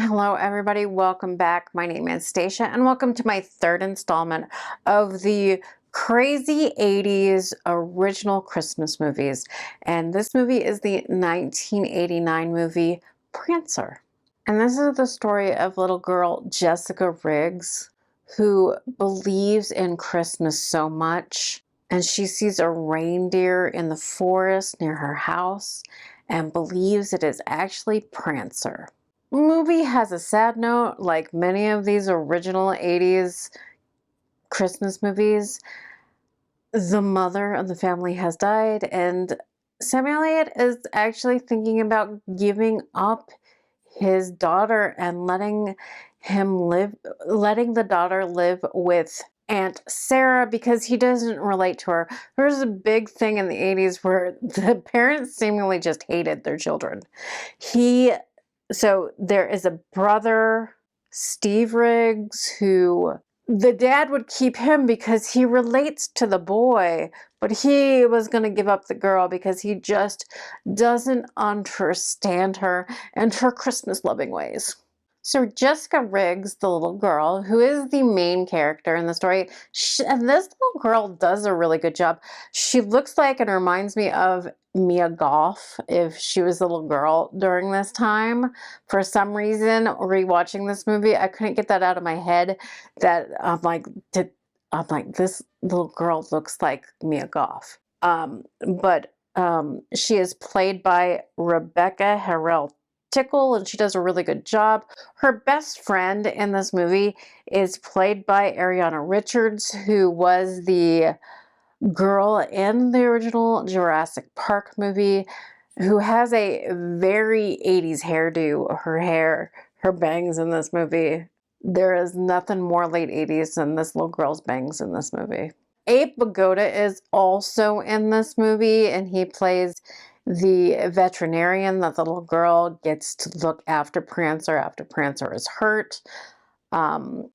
Hello everybody, welcome back. My name is Stacia and welcome to my third installment of the crazy 80s original Christmas movies. And this movie is the 1989 movie Prancer. And this is the story of little girl Jessica Riggs, who believes in Christmas so much, and she sees a reindeer in the forest near her house and believes it is actually Prancer. The movie has a sad note, like many of these original 80s Christmas movies. The mother of the family has died, and Sam Elliott is actually thinking about giving up his daughter and letting the daughter live with Aunt Sarah because he doesn't relate to her. There's a big thing in the 80s where the parents seemingly just hated their children. So there is a brother, Steve Riggs, who the dad would keep him because he relates to the boy, but he was going to give up the girl because he just doesn't understand her and her Christmas loving ways. So Jessica Riggs, the little girl, who is the main character in the story, and this little girl does a really good job. She looks like and reminds me of Mia Goth if she was a little girl during this time. For some reason, rewatching this movie, I couldn't get that out of my head. That I'm like, this little girl looks like Mia Goth. She is played by Rebecca Harrell, and she does a really good job. Her best friend in this movie is played by Ariana Richards, who was the girl in the original Jurassic Park movie, who has a very 80s hairdo. Her bangs in this movie. There is nothing more late 80s than this little girl's bangs in this movie. Abe Vigoda is also in this movie, and he plays the veterinarian that the little girl gets to look after Prancer after Prancer is hurt. The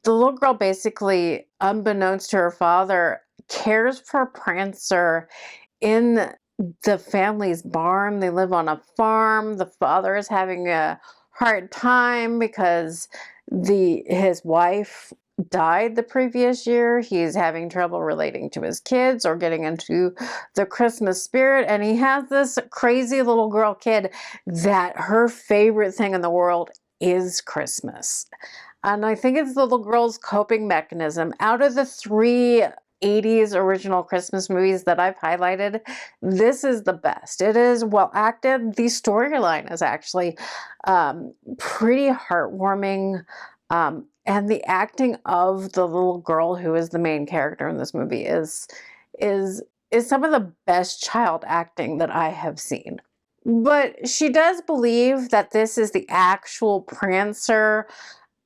little girl basically, unbeknownst to her father, cares for Prancer in the family's barn. They live on a farm. The father is having a hard time because his wife died the previous year. He's having trouble relating to his kids or getting into the Christmas spirit, and he has this crazy little girl kid that her favorite thing in the world is Christmas. And I think it's the little girl's coping mechanism. Out of the three 80s original Christmas movies that I've highlighted, this is the best. It is well acted. The storyline is actually pretty heartwarming. And the acting of the little girl who is the main character in this movie is some of the best child acting that I have seen. But she does believe that this is the actual Prancer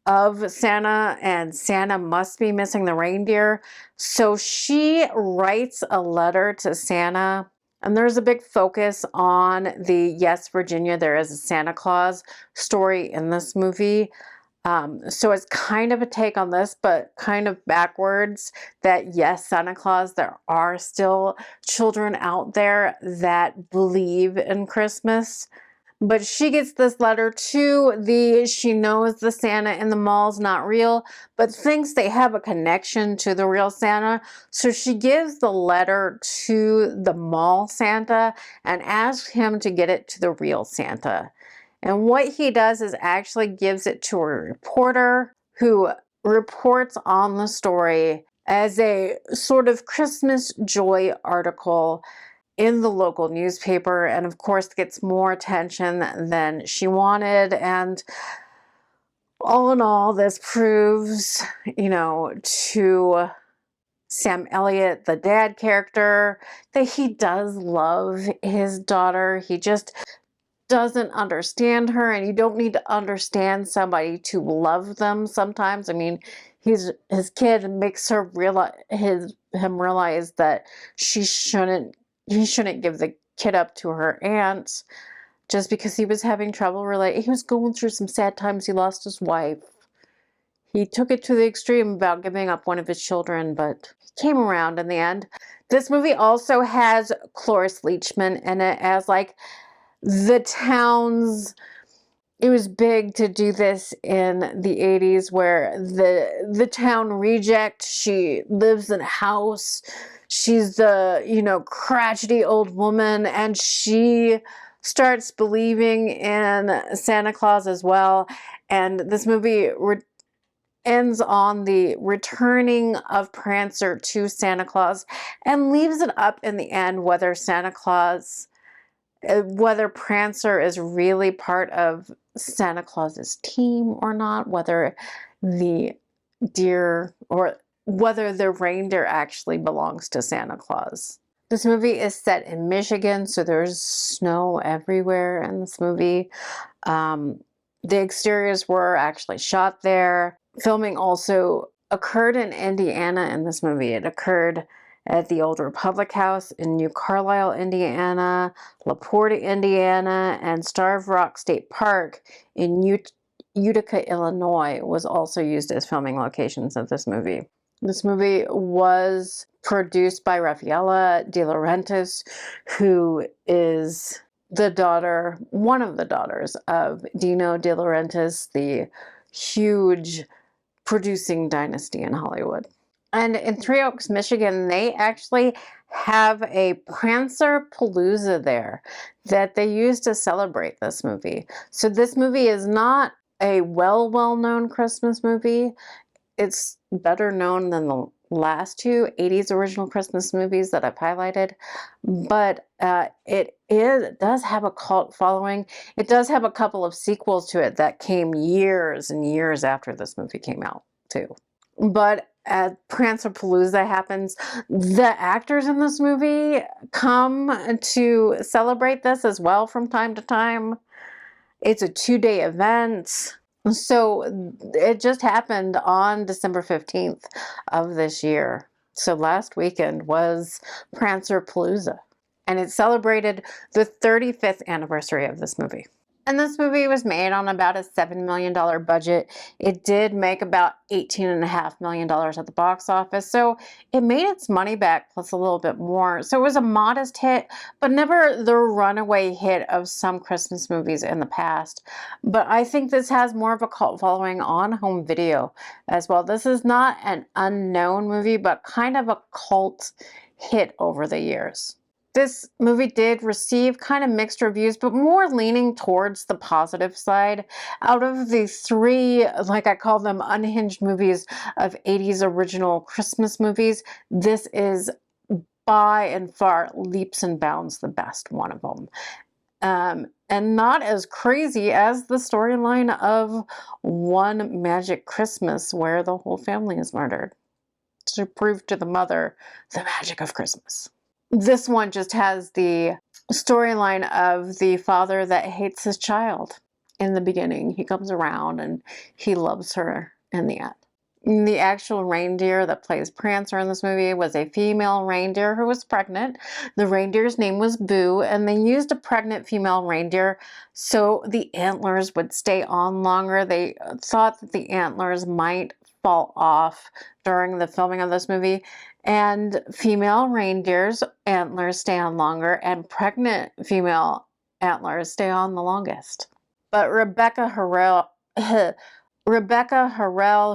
of Santa, and Santa must be missing the reindeer. So she writes a letter to Santa, and there's a big focus on the Yes, Virginia, There Is a Santa Claus story in this movie. So it's kind of a take on this, but kind of backwards, that yes, Santa Claus, there are still children out there that believe in Christmas. But she gets this letter too. She knows the Santa in the mall's not real, but thinks they have a connection to the real Santa. So she gives the letter to the mall Santa and asks him to get it to the real Santa. And what he does is actually gives it to a reporter who reports on the story as a sort of Christmas joy article in the local newspaper, and of course gets more attention than she wanted. And all in all, this proves, to Sam Elliott, the dad character, that he does love his daughter. He just doesn't understand her, and you don't need to understand somebody to love them sometimes. I mean, his kid makes him realize that he shouldn't give the kid up to her aunt just because he was having trouble he was going through some sad times. He lost his wife. He took it to the extreme about giving up one of his children, but he came around in the end. This movie also has Cloris Leachman in it as like the town's it was big to do this in the 80s, where the town reject, she lives in a house. She's the, you know, crotchety old woman, and she starts believing in Santa Claus as well. And this movie ends on the returning of Prancer to Santa Claus, and leaves it up in the end whether whether Prancer is really part of Santa Claus's team or not, whether the deer or whether the reindeer actually belongs to Santa Claus. This movie is set in Michigan, so there's snow everywhere in this movie. The exteriors were actually shot there. Filming also occurred in Indiana in this movie. It occurred at the Old Republic House in New Carlisle, Indiana, LaPorte, Indiana, and Starved Rock State Park in Utica, Illinois was also used as filming locations of this movie. This movie was produced by Raffaella De Laurentiis, who is one of the daughters of Dino De Laurentiis, the huge producing dynasty in Hollywood. And in Three Oaks, Michigan, they actually have a Prancer Palooza there that they use to celebrate this movie. So this movie is not a well-known Christmas movie. It's better known than the last two 80s original Christmas movies that I've highlighted, but it does have a cult following. It does have a couple of sequels to it that came years and years after this movie came out too. But as Prancer Palooza happens, the actors in this movie come to celebrate this as well from time to time. It's a 2-day event. So it just happened on December 15th of this year. So last weekend was Prancer Palooza, and it celebrated the 35th anniversary of this movie. And this movie was made on about a $7 million budget. It did make about $18.5 million at the box office. So it made its money back plus a little bit more. So it was a modest hit, but never the runaway hit of some Christmas movies in the past. But I think this has more of a cult following on home video as well. This is not an unknown movie, but kind of a cult hit over the years. This movie did receive kind of mixed reviews, but more leaning towards the positive side. Out of the three, like I call them, unhinged movies of 80s original Christmas movies, this is by and far leaps and bounds the best one of them. And not as crazy as the storyline of One Magic Christmas, where the whole family is murdered to prove to the mother the magic of Christmas. This one just has the storyline of the father that hates his child in the beginning. He comes around and he loves her in the end. The actual reindeer that plays Prancer in this movie was a female reindeer who was pregnant. The reindeer's name was Boo, and they used a pregnant female reindeer so the antlers would stay on longer. They thought that the antlers might fall off during the filming of this movie. And female reindeer's antlers stay on longer, and pregnant female antlers stay on the longest. But Rebecca Harrell,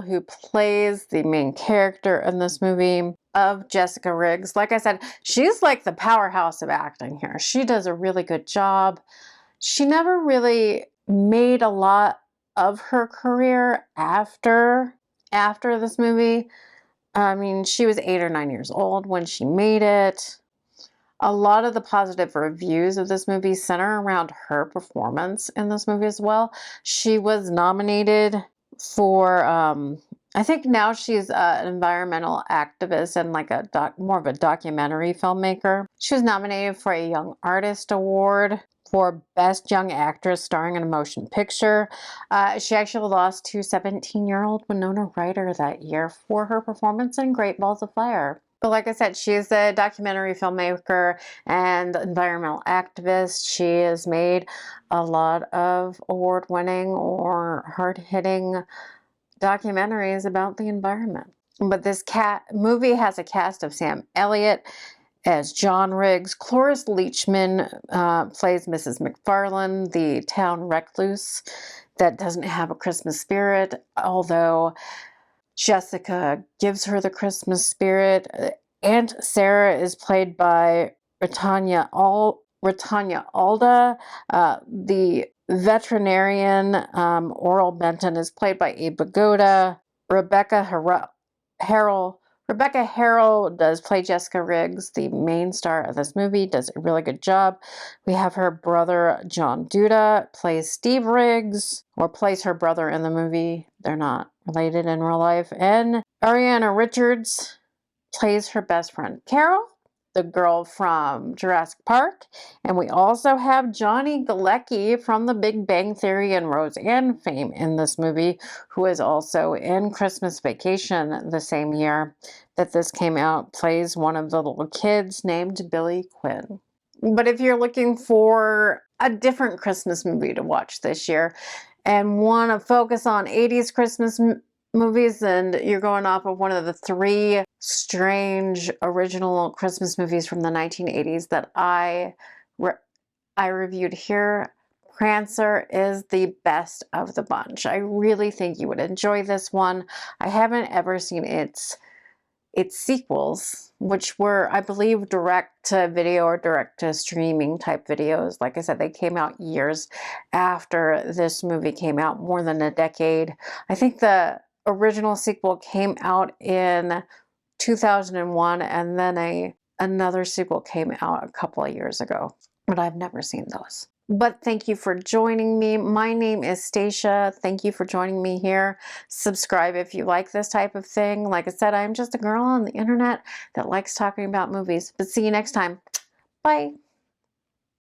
who plays the main character in this movie of Jessica Riggs, like I said, she's like the powerhouse of acting here. She does a really good job. She never really made a lot of her career after this movie. I mean, she was 8 or 9 years old when she made it. A lot of the positive reviews of this movie center around her performance in this movie as well. She was nominated for, I think now she's an environmental activist and like more of a documentary filmmaker. She was nominated for a Young Artist Award for Best Young Actress starring in a motion picture. She actually lost to 17-year-old Winona Ryder that year for her performance in Great Balls of Fire. But like I said, she is a documentary filmmaker and environmental activist. She has made a lot of award-winning or hard-hitting documentaries about the environment. But this movie has a cast of Sam Elliott as John Riggs. Cloris Leachman plays Mrs. McFarlane, the town recluse that doesn't have a Christmas spirit, although Jessica gives her the Christmas spirit. Aunt Sarah is played by Rutanya Alda. The veterinarian, Oral Benton, is played by Abe Vigoda. Rebecca Harrell does play Jessica Riggs, the main star of this movie, does a really good job. We have her brother, John Duda, plays Steve Riggs, or plays her brother in the movie. They're not related in real life. And Ariana Richards plays her best friend, Carol, the girl from Jurassic Park. And we also have Johnny Galecki from The Big Bang Theory and Roseanne fame in this movie, who is also in Christmas Vacation the same year that this came out, plays one of the little kids named Billy Quinn. But if you're looking for a different Christmas movie to watch this year and want to focus on 80s Christmas movies, and you're going off of one of the 3 strange original Christmas movies from the 1980s that I reviewed here, Prancer is the best of the bunch. I really think you would enjoy this one. I haven't ever seen its sequels, which were, I believe, direct to video or direct to streaming type videos. Like I said, they came out years after this movie came out, more than a decade. I think the original sequel came out in 2001, and then another sequel came out a couple of years ago, but I've never seen those. But thank you for joining me. My name is Stacia. Thank you for joining me here. Subscribe if you like this type of thing. Like I said, I'm just a girl on the internet that likes talking about movies. But see you next time. Bye.